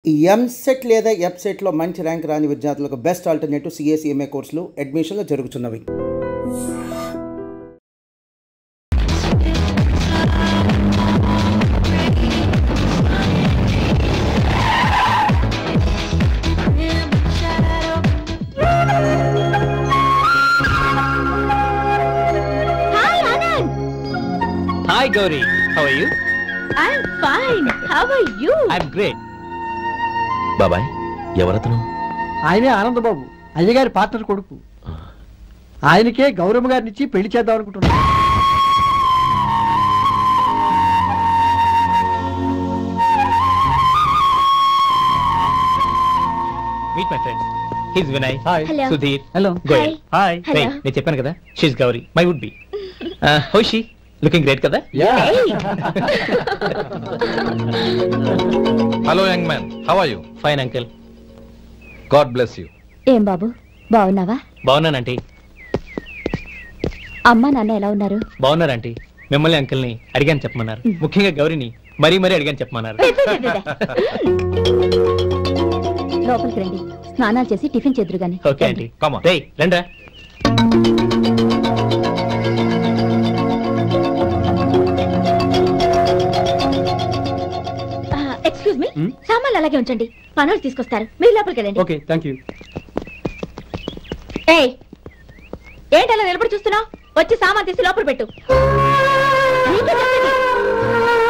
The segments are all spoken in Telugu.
ఈ ఎంసెట్ లేదా ఎఫ్సెట్లో మంచి ర్యాంక్ రాని విద్యార్థులకు బెస్ట్ ఆల్టర్నేటివ్ సిఏసిఎంఏ కోర్సులు అడ్మిషన్లు జరుగుతున్నవి. Hi Gauri, how are you? I'm fine. How are you? I'm great. బాబాయ్ ఎవరతను? ఆయనే ఆనందబాబు, అయ్యగారి పార్ట్నర్ కొడుకు. ఆయనకే గౌరమ్మ గారిని ఇచ్చి పెళ్లి చేద్దాం అనుకుంటున్నా. Meet my friend. He's Vinay. Hi. Hello. Sudhir. Hello. Goyal. Hi. Hello. Hey, నేను చెప్పాను కదా, she's Gauri, my would be. How is she? Looking great కదా? Yeah. Hello young man, how are you? Fine uncle. God bless you. ఏం బాబు బాగున్నావా? బాగున్నానంటీ. అమ్మ నాన్న ఎలా ఉన్నారు? బాగున్నారంటీ. మిమ్మల్ని అంకుల్ని అడిగాను చెప్పమన్నారు. ముఖ్యంగా గౌరిని మరీ అడిగాను చెప్పమన్నారు. లోపలికి రండి, స్నానాలు చేసి టిఫిన్ చేద్దురు గాని. Okay aunty. Come on. రేయ్ రండ్రా. ఎక్స్క్యూజ్ మీ, సామాన్లు అలాగే ఉంచండి, పనులు తీసుకొస్తారు, మీరు లోపలికి వెళ్ళండి. Okay, thank you. ఏయ్, ఏంటి అలా నిలబడి చూస్తున్నావు? వచ్చి సామాన్ తీసి లోపల పెట్టు. నీకే చెప్పేది.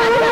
అదిగో.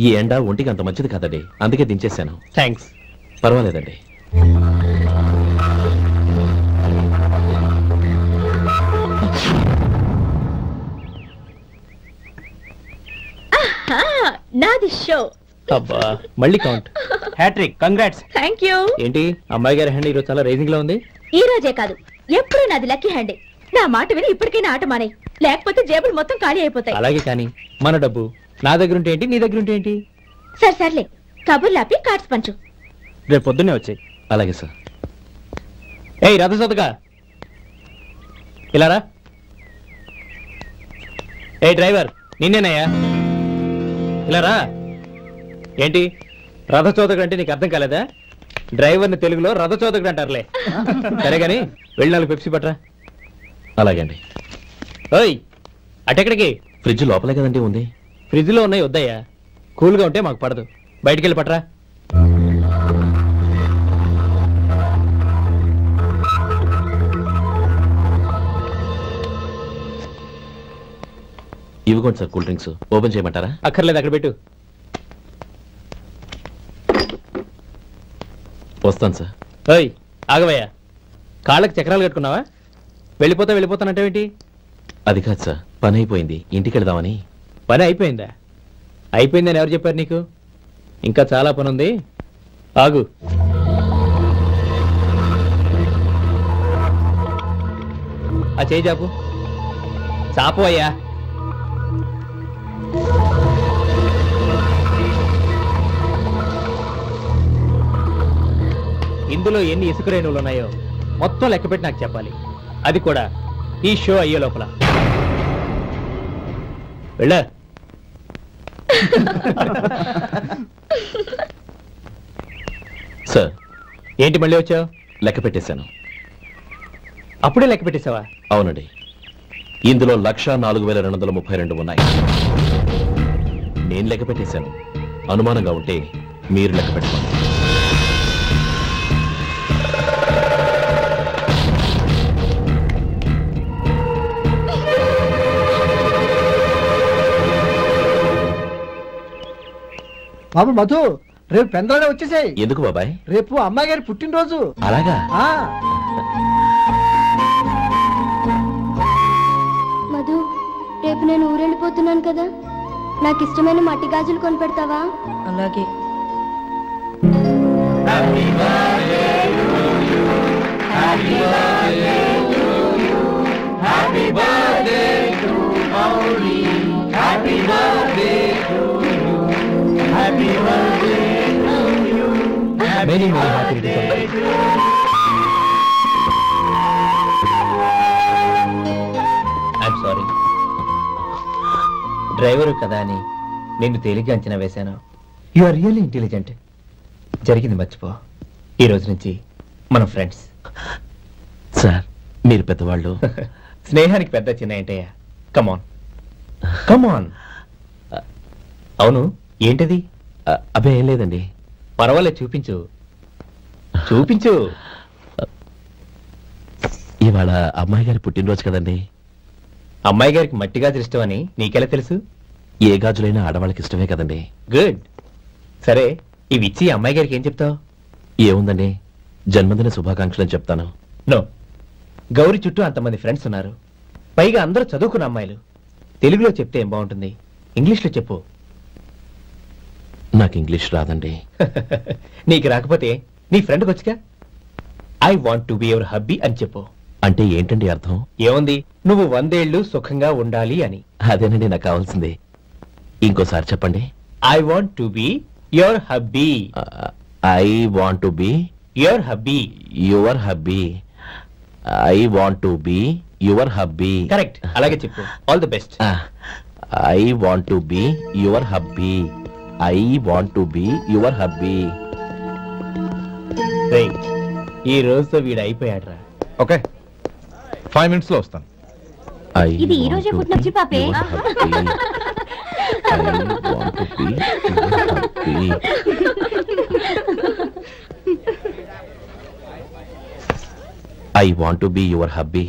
ఈ ఎండ ఒంటికి అంత మంచిది కాదండి, అందుకే దించేశాను. థ్యాంక్స్. పర్వాలేదండి. నాది షో. అబ్బా మళ్ళీ count. Hat trick, congrats. Thank you. ఏంటి అమ్మాయి గారి హ్యాండ్ ఈరోజు చాలా రైజింగ్ లో ఉంది? ఈ రోజే కాదు, ఎప్పుడు నాది లక్కీ హ్యాండే. నా మాట విని ఇప్పటికైనా ఆట మానే, లేకపోతే జేబులు మొత్తం ఖాళీ అయిపోతాయి. అలాగే కానీ మన డబ్బు నా దగ్గర ఉంటే ఏంటి, నీ దగ్గర ఉంటే ఏంటి? సర్లే, కబుర్లు ఆపి కార్డ్స్ పంచు. రేపు పొద్దున్నే వచ్చాయి. అలాగే సార్. ఏయ్ రథసోదగా ఇలా రా. ఏ డ్రైవర్, నిన్నేనయ్యా, ఇలా రా. ఏంటి రథచోదకుడు అంటే నీకు అర్థం కాలేదా? డ్రైవర్ని తెలుగులో రథచోదకుడు అంటారులే. సరే గాని వెళ్ళి 4 పెప్సీ పట్రా. అలాగే అండి. ఓయ్ అటెక్కడికి? ఫ్రిడ్జ్ లోపలే కదండి ఉంది. ఫ్రిడ్జ్ లో ఉన్నాయి, వద్దయ్యా, కూల్గా ఉంటే మాకు పడదు. బయటికెళ్ళి పట్రా. ఇవ్వకోండి సార్, కూల్ డ్రింక్స్ ఓపెన్ చేయమంటారా? అక్కర్లేదు, అక్కడ పెట్టు. వస్తాను సార్. ఓయ్ ఆగవయ్యా, కాళ్ళకి చక్రాలు కట్టుకున్నావా? వెళ్ళిపోతానంటేంటి? అది కాదు సార్, పని అయిపోయింది, ఇంటికి వెళదామని. పని అయిపోయిందా? అయిపోయిందని ఎవరు చెప్పారు నీకు? ఇంకా చాలా పని ఉంది, ఆగు. ఆ చేయి చాపు. చాపు అయ్యా. ఇందులో ఎన్ని ఇసుక రేణువులు ఉన్నాయో మొత్తం లెక్కపెట్టి నాకు చెప్పాలి, అది కూడా ఈ షో అయ్యే లోపల. వెళ్ళా. సార్ ఏంటి మళ్ళీ వచ్చావు? లెక్క పెట్టేశాను. అప్పుడే లెక్క పెట్టేశావా? అవునండి, ఇందులో 1,04,232 ఉన్నాయి. నేను లెక్క పెట్టేశాను. అనుమానంగా ఉంటే మీరు లెక్క పెట్టుకోండి. బాబు మధు, రేపు పెందలాడే వచ్చేసాయి. ఎందుకు బాబాయ్? రేపు అమ్మాయి గారి పుట్టినరోజు. అలాగా? మధు, రేపు నేను ఊరెళ్ళిపోతున్నాను కదా, నాకు ఇష్టమైన మట్టి గాజులు కొనిపెడతావా? అలాగే. Many happy returns. I'm sorry. Driver కదా అని నిన్ను తేలిగ్గా అంచనా వేశాను. You are really intelligent. జరిగింది మర్చిపో. ఈ రోజు నుంచి మనం ఫ్రెండ్స్. సార్, మీరు పెద్దవాళ్ళు. స్నేహానికి పెద్ద చిన్న ఏంటయ్యా? కమాన్ కమాన్. అవును, ఏంటది? అబ్బే ఏం లేదండి. పర్వాలేదు, చూపించు చూపించు. ఇవాళ అమ్మాయి గారి పుట్టినరోజు కదండి. అమ్మాయి గారికి మట్టి గాజులు ఇష్టమని నీకెలా తెలుసు? ఏ గాజులైనా ఆడవాళ్ళకి ఇష్టమే కదండి. గుడ్. సరే, ఇవి ఇచ్చి అమ్మాయి గారికి ఏం చెప్తావు? ఏముందండి, జన్మదిన శుభాకాంక్షలు చెప్తాను. నో, గౌరీ చుట్టూ అంతమంది ఫ్రెండ్స్ ఉన్నారు, పైగా అందరూ చదువుకున్న అమ్మాయిలు. తెలుగులో చెప్తే ఏం బాగుంటుంది, ఇంగ్లీష్లో చెప్పు. నాకు ఇంగ్లీష్ రాదండి. నీకు రాకపోతే నీ ఫ్రెండ్కి వచ్చిగా I want to be your hubby అని చెప్పు. అంటే ఏంటండి అర్థం? ఏముంది, నువ్వు 100 ఏళ్ళు సుఖంగా ఉండాలి అని. అదేనండి నాకు కావాల్సింది. ఇంకోసారి చెప్పండి. I want to be your hubby. I want to be your hubby. Your hubby. I want to be your hubby. Correct, అలాగే చెప్పు. All the best. I want to be your hubby. I want to be your hubby. ఈ రోజుతో వీడు అయిపోయాడ్రా. ఓకే, 5 minutes లో వస్తాను. ఇది ఈ రోజే పుట్టిన చిపాపే. I want to be your hubby.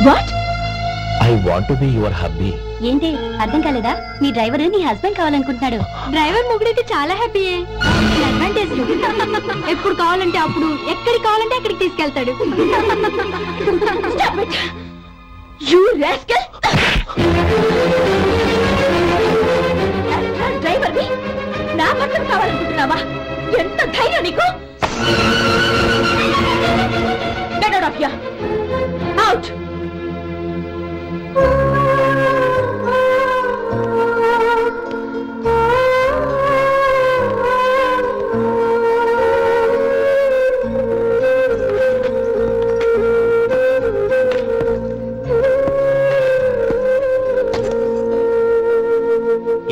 What? I want to be your hubby. ఏంటి అర్థం కాలేదా? మీ డ్రైవర్ నీ హస్బెండ్ కావాలనుకుంటున్నాడు. డ్రైవర్ మొగుడైతే చాలా హ్యాపీయే. అడ్వాంటేజ్ ఎప్పుడు కావాలంటే అప్పుడు, ఎక్కడికి కావాలంటే అక్కడికి తీసుకెళ్తాడు. డ్రైవర్ నా భర్తను కావాలనుకుంటున్నావా? ఎంత ధైర్యం నీకు? Get out of here. Out.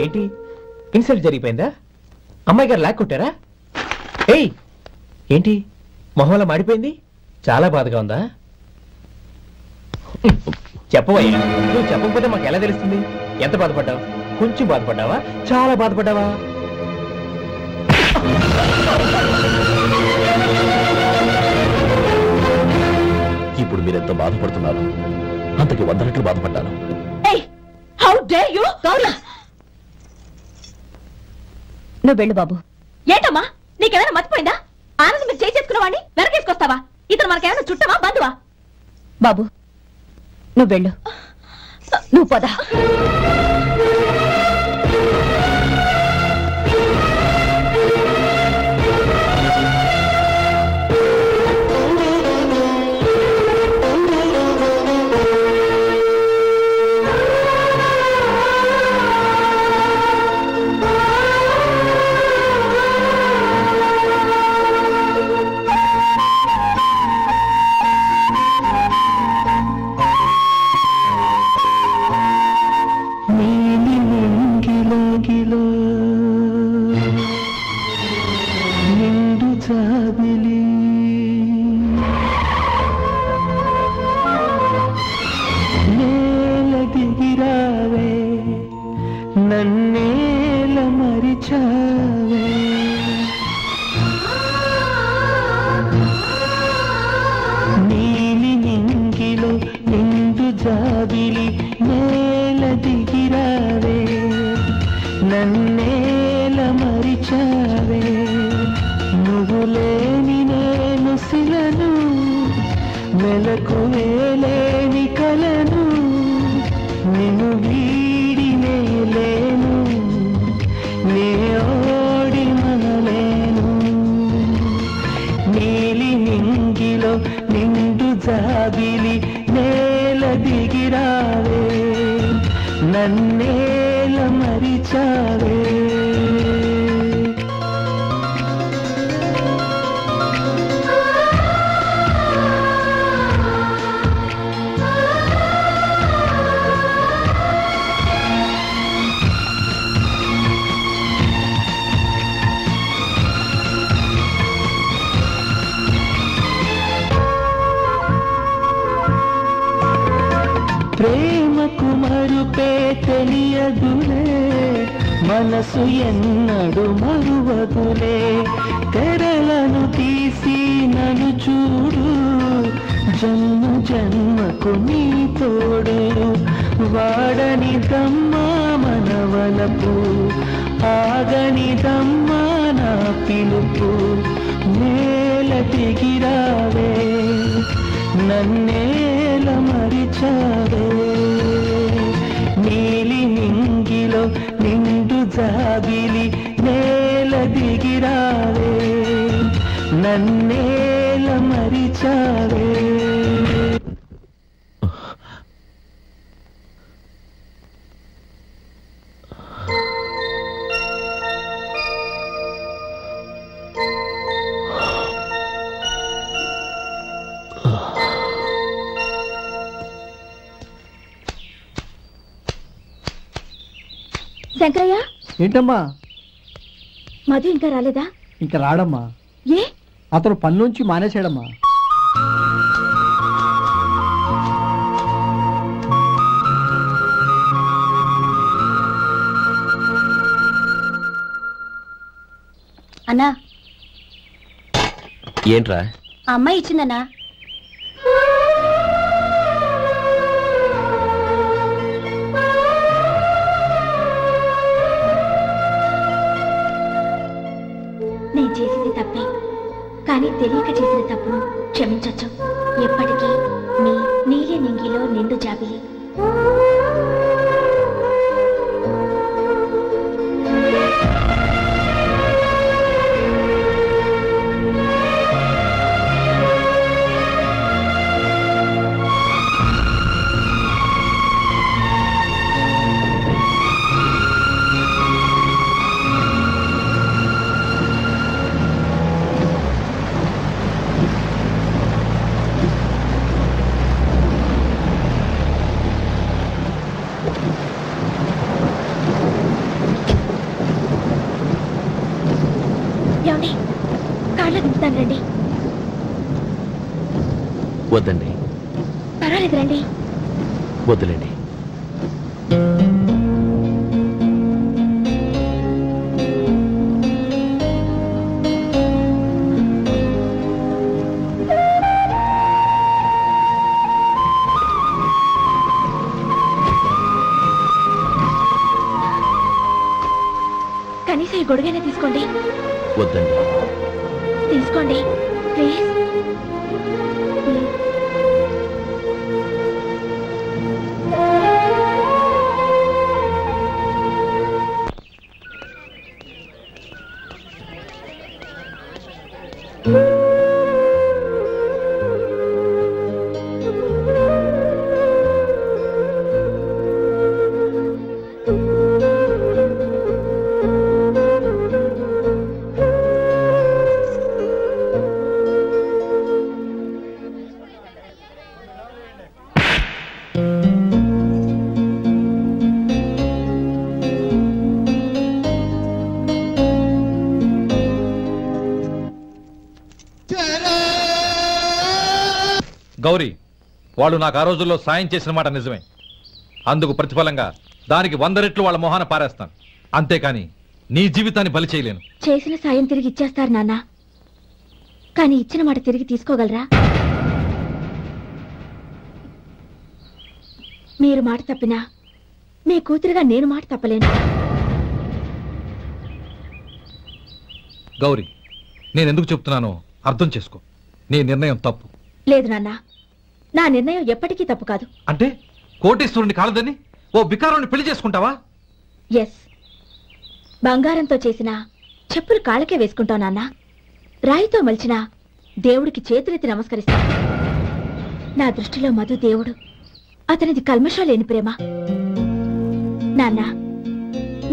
ఏంటి, ఇన్సల్ట్ జరిగిపోయిందా? అమ్మాయి గారు లాక్ కొట్టారా? ఏయ్, ఏంటి మొహంలో మాడిపోయింది? చాలా బాధగా ఉందా? చెప్పవయ్యా, నువ్వు చెప్పకపోతే మాకు ఎలా తెలుస్తుంది? ఎంత బాధపడ్డావు? కొంచెం బాధపడ్డావా? చాలా బాధపడ్డావా? ఇప్పుడు మీరెంత బాధపడుతున్నారు, అంతకి 100 రెట్లు బాధపడ్డాను. నువ్వు వెళ్ళు బాబు. ఏంటమ్మా, నీకేమైనా మర్చిపోయిందా? ఆనందం మీరు చేసేసుకున్న వాడిని వెనకేసుకొస్తావా? ఇతను మనకేమైనా చుట్టమా, బంధువా? బాబు నువ్వు వెళ్ళు, నువ్వు పద. నీ లేని నేను శిలను మెలకు వేలేని కలను నిన్ను వీడినే లేను నే ఓడి మనలేను నీలి నింగిలో నిండు జాబిలి నేల దిగిరావే నన్నేల మరిచావే ప్రేమకు మరుపే తెలియదులే మనసు ఎన్నడు మరువదులే తెరలను తీసి నన్ను చూడు జన్మ జన్మకు నీ తోడు వాడని దమ్మా మనవలపు ఆగని దమ్మా నా పిలుపు నేల దిగిరావే నన్నేల మరిచావే నీలి నింగిలో నిండు జాబిలి నేల దిగిరావే నన్నేల మరిచావే శంకరయ్య, ఏంటమ్మా? మధు ఇంకా రాలేదా? ఇంకా రాడమ్మా. ఏ? అతను పని నుంచి మానేశాడమ్మా. అన్నా, ఏంట్రా? ఆ అమ్మాయి ఇచ్చిందన్నా. నేను చేసింది తప్పే, కానీ తెలియక చేసిన తప్పును క్షమించొచ్చు. ఎప్పటికీ మీ నీలి నింగిలో నిండు జాబిలి. రండి. వద్దండి. పర్వాలేదు రండి. వద్దులేండి. కనీసం ఈ గొడుగైనా తీసుకోండి. వద్దండి. తీసుకోండి ప్లీజ్. గౌరీ, వాళ్ళు నాకు ఆ రోజుల్లో సాయం చేసిన మాట నిజమే. అందుకు ప్రతిఫలంగా దానికి 100 రెట్లు వాళ్ళ మొహాన పారేస్తాను. అంతేకాని నీ జీవితాన్ని బలి చేయలేను. చేసిన సాయం తిరిగి ఇచ్చేస్తారు నాన్న, కానీ ఇచ్చిన మాట తిరిగి తీసుకోగలరా? మీరు మాట తప్పినా మీ కూతురుగా నేను మాట తప్పలేను. గౌరీ, నేను ఎందుకు చెప్తున్నానో అర్థం చేసుకో. నీ నిర్ణయం తప్పు. లేదు నాన్న, నా నిర్ణయం ఎప్పటికీ తప్పు కాదు. అంటే కోటేశ్వరుని కాలదని ఓ బికారుని పెళ్లి చేసుకుంటావా? ఎస్, బంగారంతో చేసిన చెప్పులు కాళ్ళకే వేసుకుంటావు నాన్న. రాయితో మలిచిన దేవుడికి చేతులెత్తి నమస్కరిస్తా. నా దృష్టిలో మధు దేవుడు, అతనిది కల్మషం లేని ప్రేమ. నాన్న,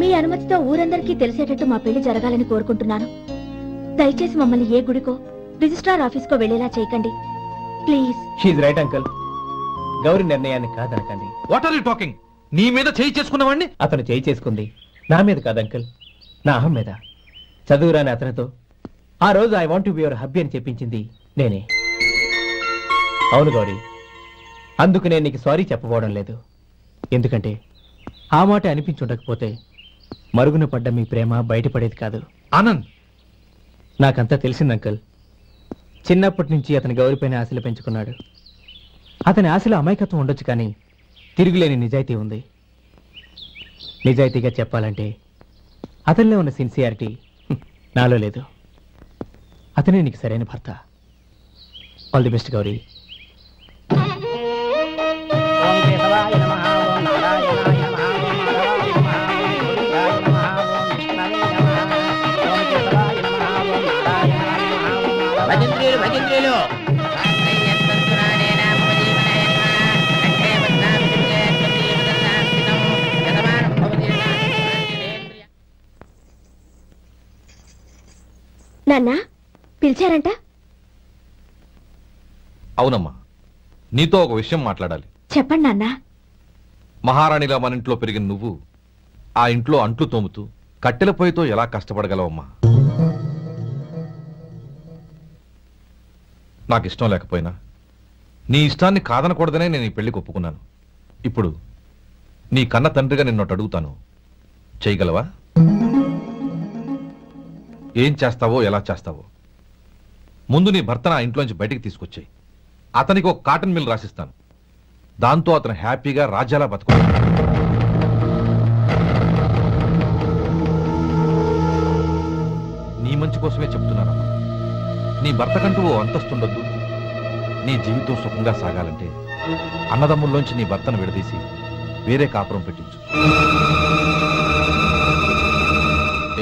మీ అనుమతితో ఊరందరికీ తెలిసేటట్టు మా పెళ్లి జరగాలని కోరుకుంటున్నాను. దయచేసి మమ్మల్ని ఏ గుడికో రిజిస్ట్రార్ ఆఫీస్కో వెళ్లేలా చేయకండి please. She's right uncle. Gauri నిర్ణయాన్ని కాదనకండి. What are you talking? నీ మీద చేయి చేసుకున్నవాడిని అతను చేయి చేసుకుంది నా మీద కాదు అంకుల్, నా అహం మీద. చదువురాని అతనితో ఆ రోజు I want to be your hubby అని చెప్పించింది నేనే. అవును గౌరీ, అందుకు నేను నీకు సారీ చెప్పబోవడం లేదు. ఎందుకంటే ఆ మాట అనిపించుండకపోతే మరుగున పడ్డ మీ ప్రేమ బయటపడేది కాదు. ఆనంద్, నాకంతా తెలిసింది అంకుల్. చిన్నప్పటి నుంచి అతని గౌరీపైన ఆశలు పెంచుకున్నాడు. అతని ఆశలో అమాయకత్వం ఉండొచ్చు, కానీ తిరుగులేని నిజాయితీ ఉంది. నిజాయితీగా చెప్పాలంటే అతనిలో ఉన్న సిన్సియారిటీ నాలో లేదు. అతనే నీకు సరైన భర్త. All the best Gauri. నాన్న, పిలిచారంట? అవునమ్మా, నీతో ఒక విషయం మాట్లాడాలి. చెప్పండి నాన్న. మహారాణిలా మన ఇంట్లో పెరిగిన నువ్వు ఆ ఇంట్లో అంట్లు తోముతూ కట్టెల పొయ్యితో ఎలా కష్టపడగలవమ్మా? నాకు ఇష్టం లేకపోయినా నీ ఇష్టాన్ని కాదనకూడదనే నేను ఈ పెళ్లికి ఒప్పుకున్నాను. ఇప్పుడు నీ కన్న తండ్రిగా నిన్నొట్టు అడుగుతాను, చేయగలవా? ఏం చేస్తావో, ఎలా చేస్తావో ముందు నీ భర్తను ఆ ఇంట్లోంచి బయటికి తీసుకొచ్చాయి. అతనికి ఒక కాటన్ మిల్ రాసిస్తాను. దాంతో అతను హ్యాపీగా రాజ్యాలా బతుకుతాడు. నీ మంచి కోసమే చెప్తున్నానమ్మా. నీ భర్తకంటూ ఓ అంతస్తుండొద్దు. నీ జీవితం సుఖంగా సాగాలంటే అన్నదమ్ముల్లోంచి నీ భర్తను విడదీసి వేరే కాపురం పెట్టించు.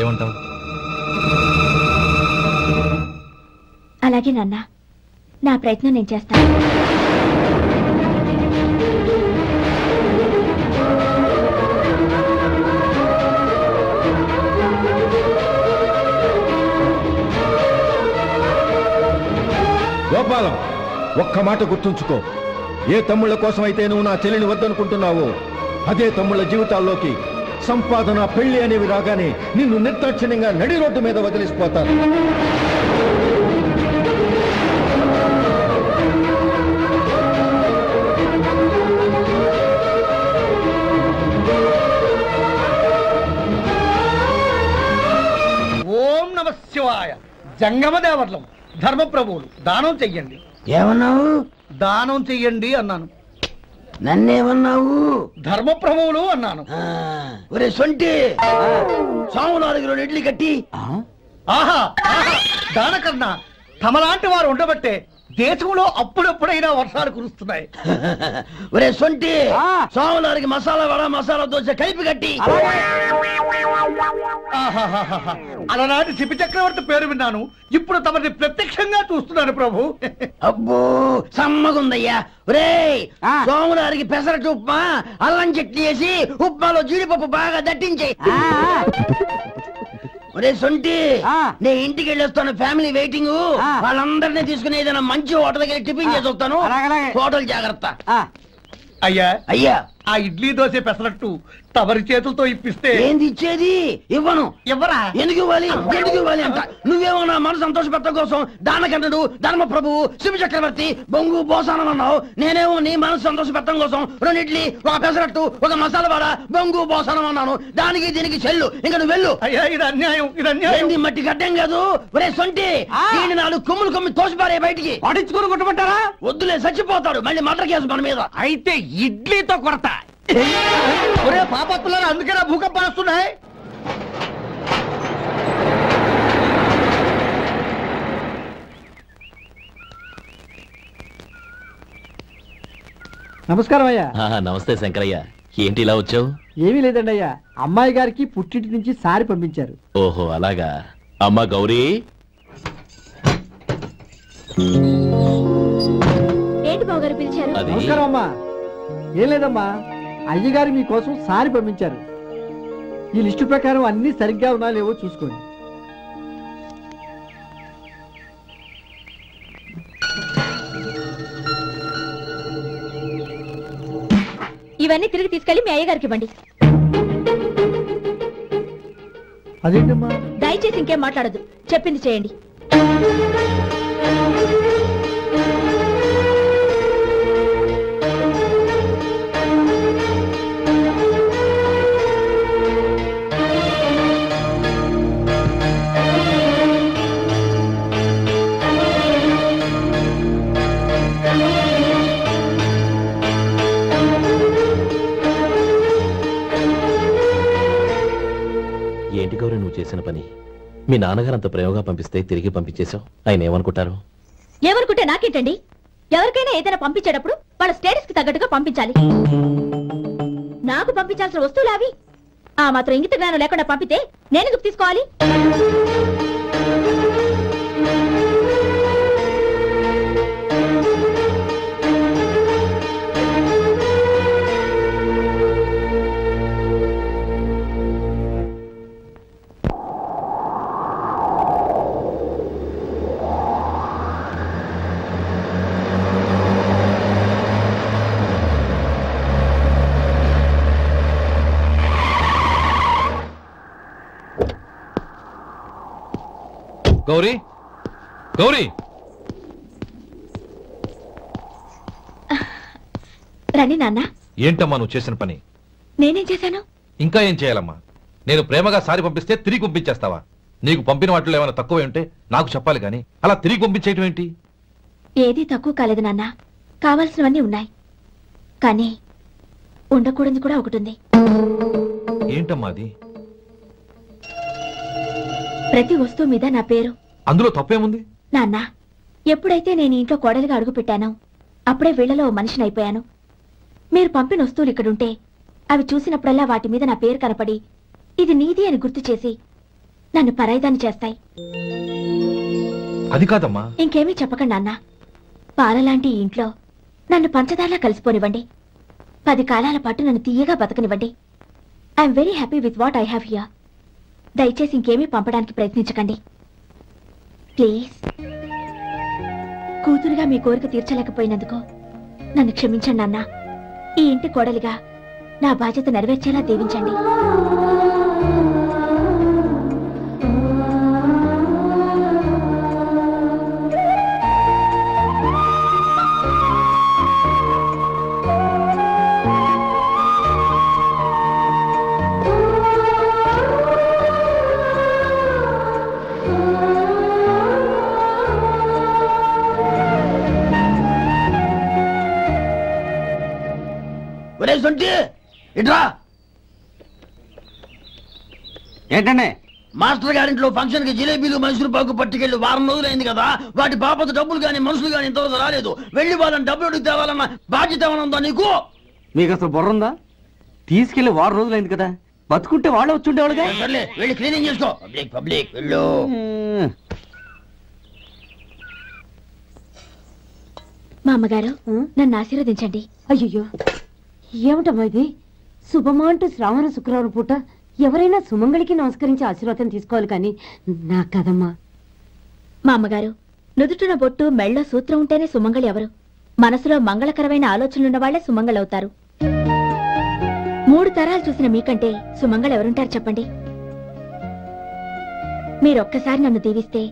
ఏమంటావు? అలాగే నాన్న, నా ప్రయత్నం నేను చేస్తాను. గోపాలం, ఒక్క మాట గుర్తుంచుకో. ఏ తమ్ముళ్ళ కోసం అయితే నువ్వు నా చెల్లిని వద్దనుకుంటున్నావో అదే తమ్ముళ్ళ జీవితాల్లోకి సంపాదన, పెళ్లి అనేవి రాగానే నిన్ను నిర్దాక్షిణ్యంగా నడి రోడ్డు మీద వదిలిసిపోతారు. ఓం నమ శివాయ. జంగమదేవర్లం, ధర్మప్రభువులు, దానం చెయ్యండి. ఏమన్నావు? దానం చెయ్యండి అన్నాను. నన్నేమన్నావు? ధర్మప్రభువులు అన్నాను. ఒరే సొంటి, సాము 4 ఇడ్లీ కట్టి. ఆహా, దానకన్నా తమలాంటి వారు ఉండబట్టే దేశంలో అప్పుడెప్పుడైనా వర్షాలు కురుస్తున్నాయి. ఒరే సొంటి, సాము 4 మసాలా వడ, మసాలా దోశ కలిపి కట్టి. అలనాటి శిపి చక్రవర్తి పేరు విన్నాను, ఇప్పుడు తమని ప్రత్యక్షంగా చూస్తున్నాను ప్రభు. అబ్బో సమ్మగుందయ్యా. ఒరే, సోములారికి పెసరట్టు ఉప్మా, అల్లం చట్నీ వేసి ఉప్మాలో జీడిపప్పు బాగా దట్టించే. ఒరే సొంటి, నే ఇంటికి వెళ్ళొస్తాను, ఫ్యామిలీ వెయిటింగ్. వాళ్ళందరినీ తీసుకుని ఏదైనా మంచి హోటల్ దగ్గర టిఫిన్ చేసి వస్తాను. హోటల్ జాగ్రత్త. అయ్యా అయ్యా, ఆ ఇడ్లీ దోశ పెసరట్టు తమరి చేతులతో ఇప్పిస్తే. ఏంది ఇచ్చేది? ఇవ్వను. ఎవరా? ఎందుకు ఇవ్వాలి? ఎందుకు ఇవ్వాలి అంట? నువ్వేమో నా మనసు సంతోషపెట్టడం కోసం దానకంటుడు, ధర్మ ప్రభువు, శివ చక్రవర్తి, బొంగు బోసానం అన్నావు. నేనేమో నీ మనసు సంతోషపెట్టడం కోసం 2 ఇడ్లీ, ఒక పెసరట్టు, ఒక మసాలా వడ, బొంగు బోసానం అన్నాను. దానికి దీనికి చెల్లు. ఇంకా నువ్వు వెళ్ళు. అయ్యా, ఇది అన్యాయం, ఇది అన్యాయం. ఏంది మట్టి గడ్డం కాదు. ఒరే సొంటి, దీన్ని 4 కొమ్ములు కొమ్మి తోసిపారే బయటికి. పడించుకుని కొట్టమంటారా? వద్దులే, చచ్చిపోతాడు. మళ్ళీ మర్డర్ కేసు మన మీద. అయితే ఇడ్లీతో కొడతా. ఒరే పాపత్తులారా, అందుకేనా భూకంపాలు వస్తున్నాయి? నమస్కారం అయ్యా. నమస్తే శంకరయ్య, ఏంటి ఇలా వచ్చావు? ఏమీ లేదండి అయ్యా, అమ్మాయి గారికి పుట్టింటి నుంచి సారి పంపించారు. ఓహో అలాగా. అమ్మా గౌరీ. ఏంటి బావగారు పిలిచారు? నమస్కారం అమ్మా. ఏం లేదమ్మా, అయ్యగారు మీకోసం సారి పంపించారు. ఈ లిస్టు ప్రకారం అన్ని సరిగ్గా ఉన్నా లేవో చూసుకోండి. ఇవన్నీ తిరిగి తీసుకెళ్లి మీ అయ్యగారికి ఇవ్వండి. అదేంటమ్మా? దయచేసి ఇంకేం మాట్లాడద్దు, చెప్పింది చేయండి. ఏంటి గౌరీ నువ్వు చేసిన పని? మీ నాన్నగారు అంత ప్రేమగా పంపిస్తే తిరిగి పంపించేశావు. ఆయన ఏమనుకుంటారు? ఏమనుకుంటే నాకేంటండి? ఎవరికైనా ఏదైనా పంపించేటప్పుడు వాళ్ళ స్టేటస్ కి తగ్గట్టుగా పంపించాలి. నాకు పంపించాల్సిన వస్తువులు అవి. ఆ మాత్రం ఇంగిత జ్ఞానం లేకుండా పంపితే నేను తీసుకోవాలి. గౌరీ, గౌరీ, రండి నాన్న. ఏంటమ్మా నువ్వు చేసిన పని? నేనేం చేశాను? ఇంకా ఏం చేయాలమ్మా? నేను ప్రేమగా సారి పంపిస్తే తిరిగి పంపించేస్తావా? నీకు పంపిన వాటిలో ఏమైనా తక్కువ ఉంటే నాకు చెప్పాలి కానీ అలా తిరిగి పంపించేయటం ఏంటి? ఏదీ తక్కువ కాలేదు నాన్న, కావాల్సినవన్నీ ఉన్నాయి. కానీ ఉండకూడదు కూడా ఒకటి ఉంది. ఏంటమ్మా అది? ప్రతి వస్తువు మీద నా పేరు. అందులో తప్పేముంది? నాన్న, ఎప్పుడైతే నేను ఇంట్లో కోడలిగా అడుగు పెట్టానో అప్పుడే వీళ్లలో మనిషిని అయిపోయాను. మీరు పంపిన వస్తువులు ఇక్కడుంటే అవి చూసినప్పుడల్లా వాటి మీద నా పేరు కనపడి ఇది నీది అని గుర్తు చేసి నన్ను పరాయిదాన్ని చేస్తాయి. అది కాదమ్మా. ఇంకేమీ చెప్పకండి నాన్న. పాలలాంటి ఈ ఇంట్లో నన్ను పంచదారలా కలిసిపోనివ్వండి. 10 కాలాల పాటు నన్ను తీయగా బతకనివ్వండి. I'm very happy with what I have here. దయచేసి ఇంకేమీ పంపడానికి ప్రయత్నించకండి ప్లీజ్. కూతురుగా మీ కోరిక తీర్చలేకపోయినందుకు నన్ను క్షమించండి నాన్న. ఈ ఇంటి కోడలిగా నా బాధ్యత నెరవేర్చేలా దీవించండి. ఏంటంటే మాస్టర్ గారింట్లో ఫంక్షన్ కి జిలేబీలు మైసూరు పాకు పట్టుకెళ్ళి వారం రోజులైంది కదా, వాటి బాపత డబ్బులు కానీ మనుషులు కానీ ఇంతవరకు రాలేదు. వెళ్ళి వాళ్ళని డబ్బులు అడిగి తేవాలన్న బాధ్యత ఏమైనా ఉందా నీకు? మీకు అసలు బుర్ర ఉందా? తీసుకెళ్లి వారం రోజులైంది కదా, బతుకుంటే వాళ్ళు వచ్చుండేవాళ్ళుగా. సర్లే వెళ్ళి క్లీనింగ్ చేసుకో. పబ్లిక్ పబ్లిక్ వెళ్ళు. మా అమ్మగారు నన్ను ఆశీర్వదించండి. అయ్యో ఏమిటమ్మా ఇది? శుభమా అంటూ శ్రావణ శుక్రవారం పూట ఎవరైనా సుమంగళికి నమస్కరించి ఆశీర్వాదం తీసుకోవాలి కానీ నా కదమ్మా. మా అమ్మగారు నుదుటిన బొట్టు మెళ్ళో సూత్రం ఉంటేనే సుమంగళి ఎవరు? మనసులో మంగళకరమైన ఆలోచనలున్న వాళ్లే సుమంగళవుతారు. 3 తరాలు చూసిన మీకంటే సుమంగళ ఎవరుంటారు చెప్పండి? మీరొక్కసారి నన్ను దీవిస్తే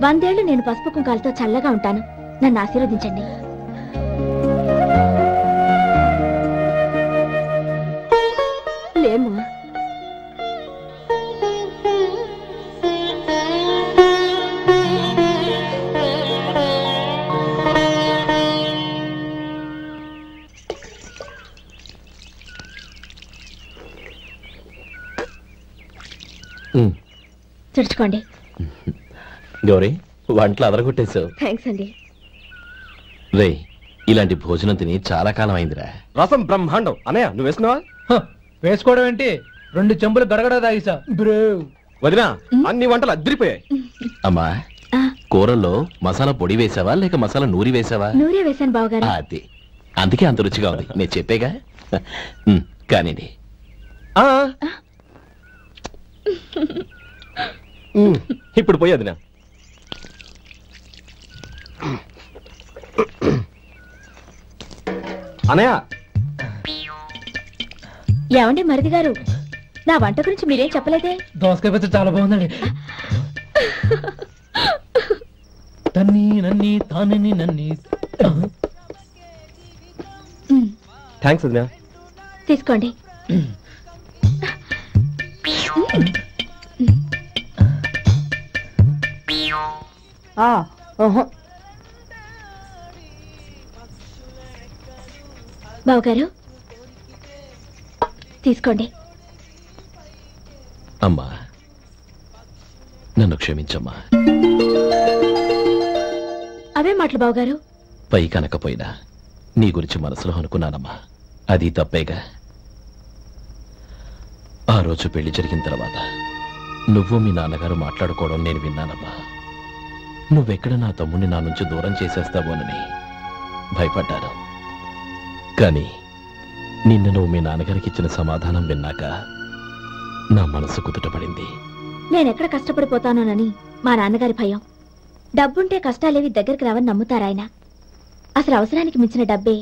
100 ఏళ్లు నేను పసుపు కుంకాలతో చల్లగా ఉంటాను. నన్ను ఆశీర్వదించండి. లేమ్మా, తుడుచుకోండి. గౌరీ వంటలు అదరగొట్టేశావు. థ్యాంక్స్ అండి. రే ఇలాంటి భోజనం తిని చాలా కాలం అయిందిరా. రసం బ్రహ్మాండం. అన్నయ్య నువ్వు వేసినావా? వేసుకోవడం ఏంటి, 2 చెంబులు గడగడ తాగిసా. వదినా అన్ని వంటలు అద్దరిపోయాయి. అమ్మా కూరల్లో మసాలా పొడి వేసావా లేక మసాలా నూరి వేసావా? నూరే వేశాను బావగారు. అది అందుకే అంత రుచిగా ఉంది. నేను చెప్పేగా. కానివ్వండి. ఇప్పుడు పోయి వదినా. అన్నయ్య ఏమండి మరిది గారు, నా వంట గురించి మీరేం చెప్పలేదే? దోసకాయ పచ్చడి చాలా బాగుందండి. తన్ని నన్ని తానని నన్ని. థ్యాంక్స్ వదినా. తీసుకోండి. బావగారు తీసుకోండి. అమ్మా నన్ను క్షమించమ్మా. అవే మాటలు బావగారు. పై కనకపోయినా నీ గురించి మనసులో అనుకున్నానమ్మా. అది తప్పేగా. ఆ రోజు పెళ్లి జరిగిన తర్వాత నువ్వు మీ నాన్నగారు మాట్లాడుకోవడం నేను విన్నానమ్మా. నువ్వెక్కడ నా తమ్ముడిని నా నుంచి దూరం చేసేస్తావోనని భయపడ్డాను. కానీ నిన్న నువ్వు మీ నాన్నగారికి ఇచ్చిన సమాధానం విన్నాక నా మనసు కుదుటపడింది. నేనెక్కడ కష్టపడిపోతానోనని మా నాన్నగారి భయం. డబ్బుంటే కష్టాలేవి దగ్గరికి రావని నమ్ముతారాయన. అసలు అవసరానికి మించిన డబ్బే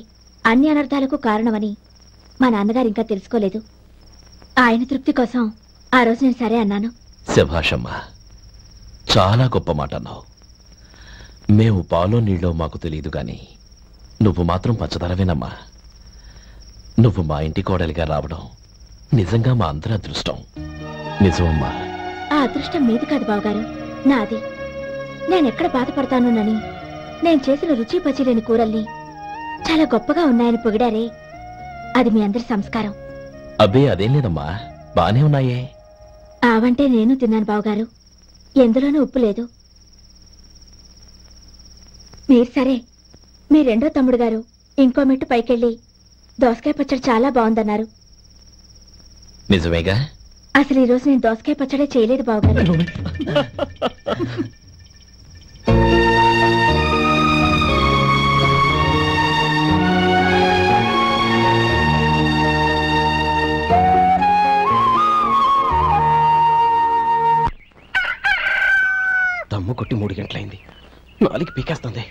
అన్ని అనర్థాలకు కారణమని మా నాన్నగారు ఇంకా తెలుసుకోలేదు. ఆయన తృప్తి కోసం ఆ రోజు నేను సరే అన్నాను. శభాషమ్మా, చాలా గొప్ప మాట అన్నావు. మేము పాలో నీళ్ళో మాకు తెలియదు గాని నువ్వు మాత్రం పంచదారవేనమ్మా. నువ్వు మా ఇంటి కోడలిగా రావడం నిజంగా మా అందరి అదృష్టం. నిజమమ్మా. ఆ అదృష్టం మీది కాదు బావగారు, నాది. నేనెక్కడ బాధపడతానోనని నేను చేసిన రుచి పచిలేని కూరల్ని చాలా గొప్పగా ఉన్నాయని పొగిడారే, అది మీ అందరి సంస్కారం. అబ్బే అదేం లేదమ్మా, బానే ఉన్నాయే. ఆవంటే నేను తిన్నాను బావగారు, ఎందులోనూ ఉప్పు లేదు. మీరు సరే, మీ రెండో తమ్ముడు గారు ఇంకో మెట్టు పైకెళ్ళి దోసకాయ పచ్చడి చాలా బాగుందన్నారు. నిజమేగా? అసలు ఈ రోజు నేను దోసకాయ పచ్చడే చేయలేదు బావగారు. దమ్ము కొట్టి 3 గంటలైంది. 4కి పీకేస్తుంది.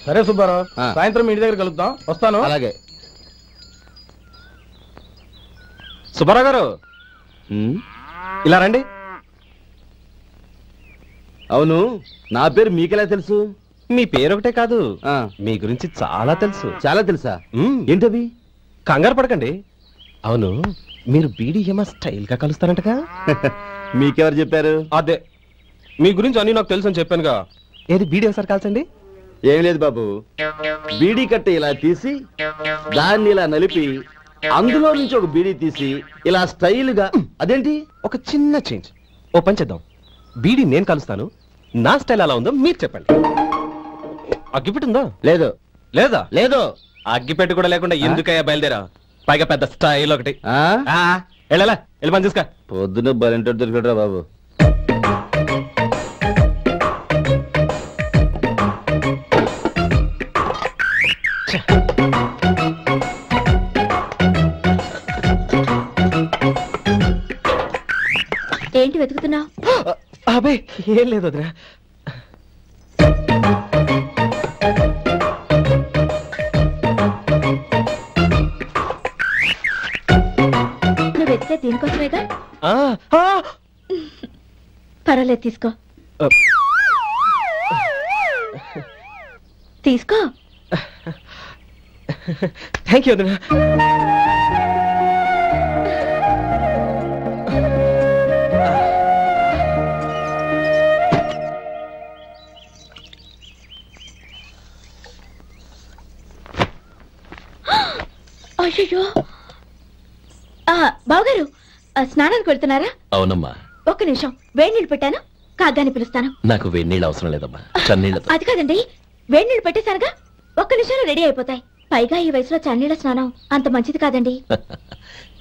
సరే సుబ్బారావు, సాయంత్రం ఇంటి దగ్గర కలుద్దాం. వస్తాను. అలాగే. సుబ్బారావు గారు ఇలా రండి. అవును, నా పేరు మీకెలా తెలుసు? మీ పేరు ఒకటే కాదు, మీ గురించి చాలా తెలుసు. చాలా తెలుసా? ఏంటవి? కంగారు పడకండి. అవును, మీరు బీడీఎం స్టైల్ గా కలుస్తారంటగా? మీకెవరు చెప్పారు? అదే, మీ గురించి అన్ని నాకు తెలుసు అని చెప్పానుగా. ఏది బీడీ ఒకసారి కాల్చండి. ఏం లేదు బాబు, బీడీ కట్ట ఇలా తీసి దాన్ని ఇలా నలిపి అందులో నుంచి ఒక బీడీ తీసి ఇలా స్టైల్ గా. అదేంటి? ఒక చిన్న చేంజ్. ఓ పని చేద్దాం, బీడీ నేను కలుస్తాను, నా స్టైల్ ఎలా ఉందో మీరు చెప్పండి. అగ్గిపెట్టుందా? లేదు. లేదా? లేదు. అగ్గిపెట్టు కూడా లేకుండా ఎందుకయ్యా బయలుదేరా? పైగా పెద్ద స్టైల్ ఒకటి. వెళ్ళాలా, వెళ్ళి పని చూసుకో. పొద్దున బలంటో దొరికడరా బాబు. ఏంటి వెతుకుతున్నావు? అబే ఏం లేదు వదినా. నువ్వు వెతికే దీనికోసమేగా. పర్వాలేదు, తీసుకో తీసుకో. థ్యాంక్ యూ వదినా. అయ్యో, బావగారు స్నానానికి వెళ్తున్నారా? అవునమ్మా. ఒక్క నిమిషం, వేడి నీళ్ళు పెట్టాను, కాగ్గాని పిలుస్తాను. నాకు వేడి నీళ్ళు అవసరం లేదమ్మా, చన్నీళ్ళతో. అది కాదండి, వేడి నీళ్ళు పెట్టేశారుగా, ఒక్క నిమిషంలో రెడీ అయిపోతాయి. పైగా ఈ వయసులో చన్నీళ్ళ స్నానం అంత మంచిది కాదండి.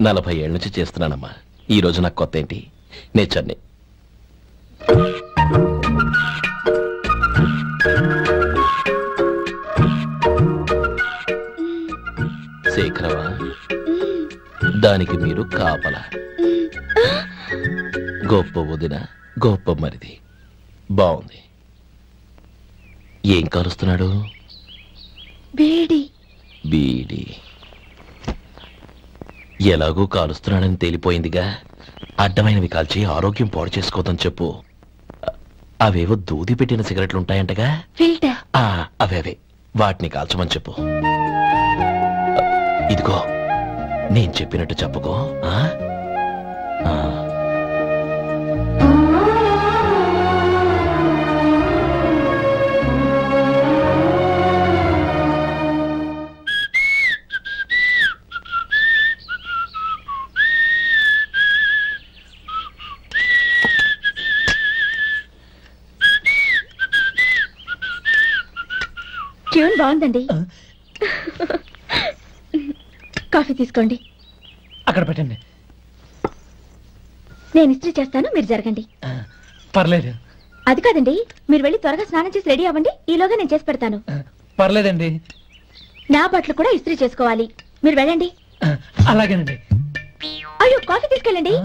40 ఏళ్ళ నుంచి చేస్తున్నానమ్మా. ఈ రోజు నాకు కొత్త ఏంటి? నేచర్ని శేఖరవా, దానికి మీరు కాపలా. గొప్ప వదిన, గొప్ప మరిది. బాగుంది. ఏం కాలుస్తున్నాడు? బీడి. బీడి ఎలాగూ కాలుస్తున్నాడని తేలిపోయిందిగా. అడ్డమైనవి కాల్చి ఆరోగ్యం పాడు చేసుకోదని చెప్పు. అవేవో దూది పెట్టిన సిగరెట్లు ఉంటాయంటగా, అవే వాటిని కాల్చమని చెప్పు. ఇదిగో నేను చెప్పినట్టు చెప్పుకో. ట్యూన్ బాగుందండి. కాఫీ తీసుకోండి. అక్కడ పెట్టండి. నేను ఇస్త్రీ చేస్తాను, మీరు జరగండి. పర్లేదు. అది కాదండి, మీరు వెళ్ళి త్వరగా స్నానం చేసి రెడీ అవ్వండి. ఈలోగా నేను చేసి పెడతాను. పర్లేదండి. నా బట్టలు కూడా ఇస్త్రీ చేసుకోవాలి. మీరు వెళ్ళండి. అలాగేనండి. అయ్యో, కాఫీ తీసుకెళ్ళండి.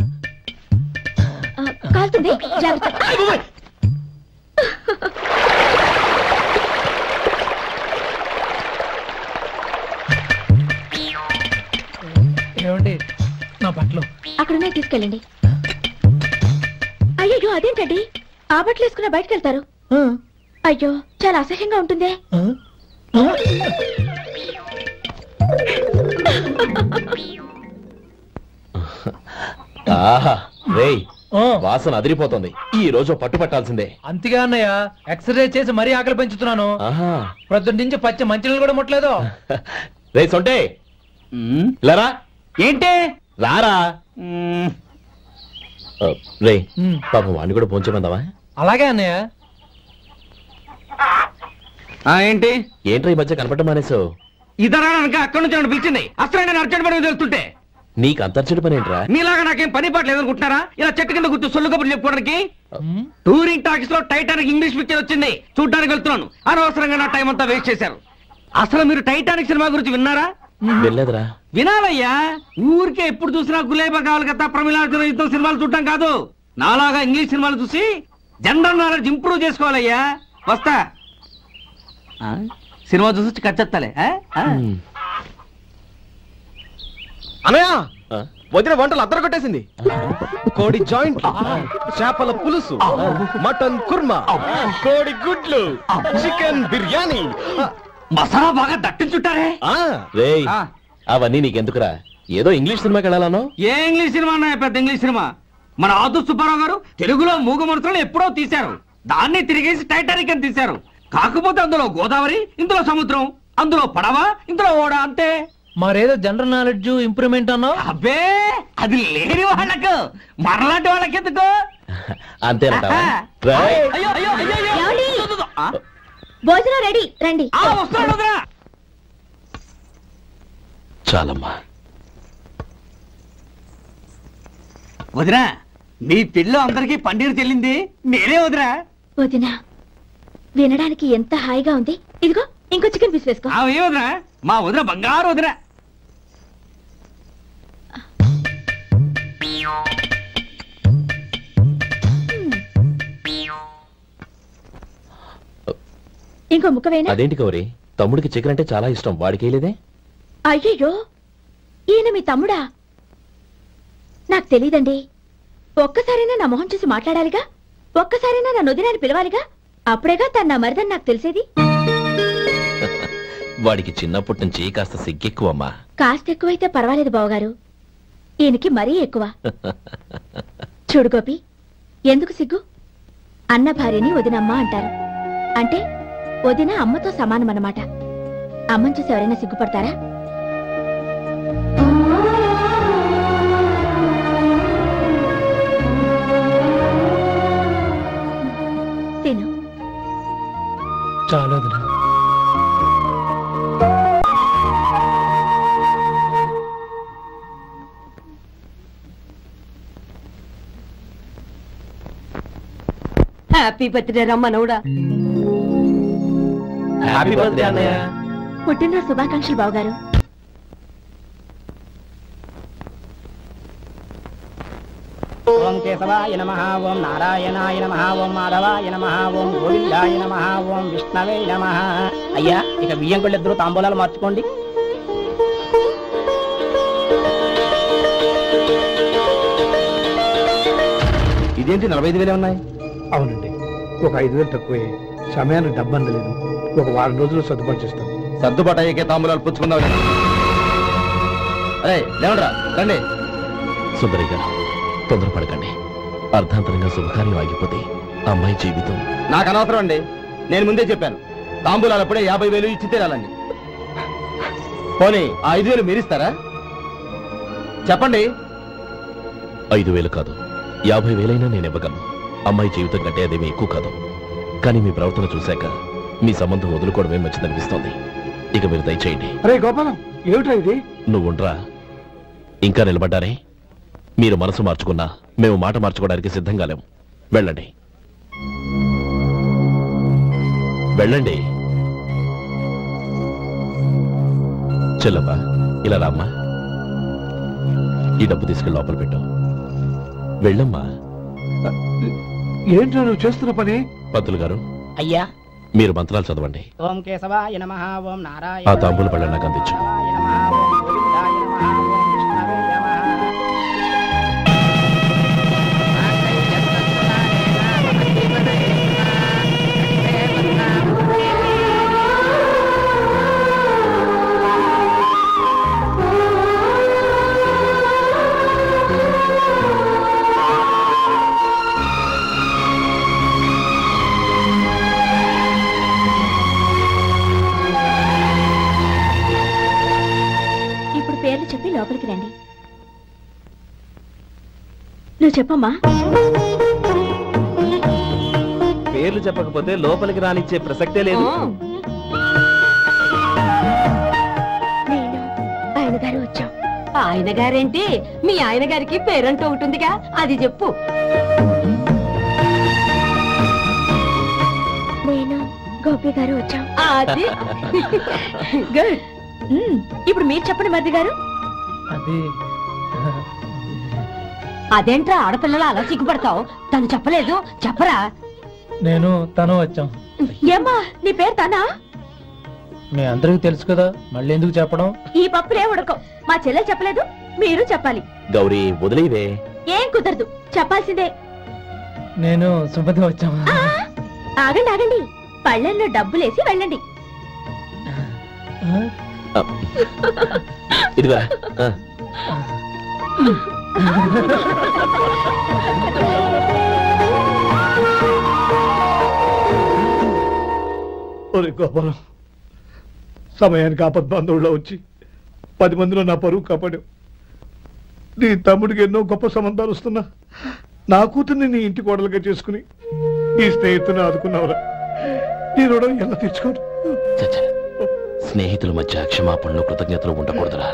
కాలుతుంది, జాగ్రత్త. ఏమండి, నా బట్టలు అక్కడున్నా తీసుకెళ్ళండి. అయ్యో, అదేంటండి ఆ బట్టలు వేసుకున్న బయటకు వెళ్తారు? అయ్యో, చాలా అసహ్యంగా ఉంటుందే. ఆహా, రేయ్, వాసన అదిరిపోతుంది. ఈ రోజు పట్టు పట్టాల్సిందే. అంతగా అన్నయ్య, ఎక్సర్సైజ్ చేసి మరీ ఆకలి పెంచుతున్నాను. ప్రొద్దున నుంచి పచ్చి మంచినీళ్ళు కూడా ముట్టలేదు. రే సొంటే, లరా. ఏంటి? రారా. రే, పాపం వాడిని కూడా పోంచమందావా? అలాగే అన్నయ్య. ఏంటి ఏంట్రా ఈ మధ్య కనపడటం మానేసావు? ఇదరా అక్కడి నుంచి నన్ను పిలిచింది. అసలు నేను అర్జెంట్ పని తెలుస్తుంటే నీకు అంతర్చడి పని ఏంట్రా? మీలాగా నాకేం పని పాట లేదనుకుంటున్నారా? ఇలా చెట్టు కింద గుర్తు సొల్లు కబుర్లు చెప్పుకోవడానికి. టూరింగ్ టాకీస్ లో టైటానిక్ ఇంగ్లీష్ పిక్చర్ వచ్చింది, చూడ్డానికి వెళ్తున్నాను. అనవసరంగా నా టైం అంతా వేస్ట్ చేశారు. అసలు మీరు టైటానిక్ సినిమా గురించి విన్నారా? వెళ్ళలేదురా. వినాలయ్యా. ఊరికే ఎప్పుడు చూసినా గులేబా కావాలి కదా, ప్రమిళార్జున యుద్ధం సినిమాలు చూడటం కాదు. నాలాగా ఇంగ్లీష్ సినిమాలు చూసి జనరల్ నాలెడ్జ్ ఇంప్రూవ్ చేసుకోవాలయ్యా. వస్తా. సినిమా చూసి కచ్చెత్తాలే. అనయ్య, వదిన వంటలు అద్దరు కొట్టేసింది. కోడి జాయింట్, చేపల పులుసు, మటన్ కుర్మా, కోడి గుడ్లు, చికెన్ బిర్యానీ, మసాలా బాగా దట్టించుంటారే. రేయ్, అవన్నీ నీకెందుకురా? ఏదో ఇంగ్లీష్ సినిమాకి వెళ్ళాలను. ఏ ఇంగ్లీష్ సినిమా అన్నా? పెద్ద ఇంగ్లీష్ సినిమా. మన ఆదు సుబ్బారావు గారు తెలుగులో మూగమరుతులను ఎప్పుడో తీశారు. దాన్ని తిరిగేసి టైటానిక్ అని తీశారు. కాకపోతే అందులో గోదావరి, ఇందులో సముద్రం, అందులో పడవ, ఇందులో ఓడ, అంతే. మరేదో జనరల్ నాలెడ్జ్ ఇంప్రూవ్మెంట్ అన్నావు. అబ్బే, అది లేని వాళ్ళకు, మరలాంటి వాళ్ళకి ఎందుకు? అంతేనంటావా? భోజనం రెడీ, రండి. చాలమ్మా. వదినా, మీ పిల్ల అందరికీ పన్నీరు చెల్లింది నేనే వదినా. వదినా, వినడానికి ఎంత హాయిగా ఉంది. ఇదిగో ఇంకో చికెన్ పీస్ వేసుకో. ఏ వదినా, మా వదిన బంగారు వదినా. ఇంకో ముక్క వేనా? అదేంటి గౌరీ, తమ్ముడికి చికెన్ అంటే చాలా ఇష్టం, వాడికి వేయలేదే? అయ్యయ్యో, ఈయన మీ తమ్ముడా? నాకు తెలీదండి. ఒక్కసారైనా నా మొహం చూసి మాట్లాడాలిగా, ఒక్కసారైనా నా నొదినాన్ని పిలవాలిగా, అప్పుడేగా తన నా మరిదని నాకు తెలిసేది. వాడికి చిన్నప్పటి నుంచి కాస్త సిగ్గెక్కువమ్మా. కాస్త ఎక్కువైతే పర్వాలేదు బావగారు, ఈయనకి మరీ ఎక్కువ. చూడు గోపి, ఎందుకు సిగ్గు? అన్న భార్యని వదినమ్మ అంటారు. అంటే వదిన అమ్మతో సమానమన్నమాట. అమ్మని చూసి ఎవరైనా సిగ్గుపడతారా? తిను. చాలా హ్యాపీ బర్త్డే రమ్మనవుడా. హ్యాపీ బర్త్డే అన్నయ్య. పుట్టినరోజు శుభాకాంక్షలు బావగారు. ఓం కేశవాయ నమః, ఓం నారాయణాయ నమః, ఓం మాధవాయ నమః, ఓం గోవిందాయ నమః, ఓం విష్ణవే నమః. అయ్యా ఇక బియ్యం కొళ్ళిద్దరూ తాంబూలాలు మార్చుకోండి. ఇదేంటి 45,000 ఉన్నాయి? అవునండి, ఒక 5,000 తక్కువే. సమయానికి డబ్బు అందలేదు. ఒక వారం రోజులు సర్దుబాటు చేస్తాం. సర్దుబాటు అయ్యే తాంబూలాలు పుచ్చుకుందాం. అరే లేవండ్రా, రండి. సుందరి గారు తొందరపడకండి. అర్ధాంతరంగా శుభకార్యం ఆగిపోతే అమ్మాయి జీవితం. నాకు అనవసరం అండి, నేను ముందే చెప్పాను. తాంబూలాలు అప్పుడే 50,000 ఇచ్చి తీరాలండి. పోనీ ఆ 5,000 మీరిస్తారా? చెప్పండి. 5,000 కాదు, 50,000 నేను ఇవ్వగలను. అమ్మాయి జీవితం కంటే అదేమీ ఎక్కువ కాదు. కానీ మీ ప్రవర్తన చూశాక మీ సంబంధం వదులుకోవడమే మంచిదనిపిస్తోంది. ఇక మీరు దయచేయండి. అరే గోపాలం, ఏమిటా ఇది? నువ్వుండ్రా. ఇంకా నిలబడ్డారే? మీరు మనసు మార్చుకున్నా మేము మాట మార్చుకోవడానికి సిద్ధంగా లేము. వెళ్ళండి వెళ్ళండి. చెల్లమ్మా ఇలా రామ్మా. ఈ డబ్బు తీసుకెళ్ళి లోపల పెట్టు. వెళ్ళమ్మా. ఏంటో నువ్వు చేస్తున్న పని? పంతులు గారు, అయ్యా మీరు మంత్రాలు చదవండి. ఓం కేశవాయ నమః, ఓం నారాయణ. ఆ తాంబూల పళ్ళ నాకు అందించు. చెప్పి లోపలికి రండి. నువ్వు చెప్పమ్మా. పేర్లు చెప్పకపోతే లోపలికి రానిచ్చే ప్రసక్తే లేదు. నేను ఆయన గారు వచ్చాం. ఆయన గారేంటి? మీ ఆయన గారికి పేరంటూ ఉంటుందిగా, అది చెప్పు. నేను గోపి గారు వచ్చాం. అది గుడ్. ఇప్పుడు మీరు చెప్పండి మరిది గారు. అదేంట్రా ఆడపిల్లలు అలా సిగ్గుపడతావు? తను చెప్పలేదు, చెప్పరా? నేను తను వచ్చాం. ఏమ్మా నీ పేరు తనా? మీ అందరికి తెలుసు కదా, మళ్ళీ ఎందుకు చెప్పడం? ఈ పప్పులే ఉడకం. మా చెల్లె చెప్పలేదు, మీరు చెప్పాలి. గౌరీ వదిలేవే. ఏం కుదరదు, చెప్పాల్సిందే. నేను సుమతి వచ్చాం. ఆగండి ఆగండి, పళ్ళెల్లో డబ్బులేసి వెళ్ళండి. ఇదిగా గోపాలం, సమయానికి ఆపద్బాంధవుల్లో వచ్చి 10 మందిలో నా పరువు కాపాడావు. నీ తమ్ముడికి ఎన్నో గొప్ప సంబంధాలు వస్తున్నా నా కూతుర్ని నీ ఇంటి కోడలుగా చేసుకుని ఈ స్నేహితుని ఆదుకున్నావురా. నీ రుణం ఎలా తీర్చుకోరు? స్నేహితుల మధ్య క్షమాపణలు కృతజ్ఞతలు ఉండకూడదురా.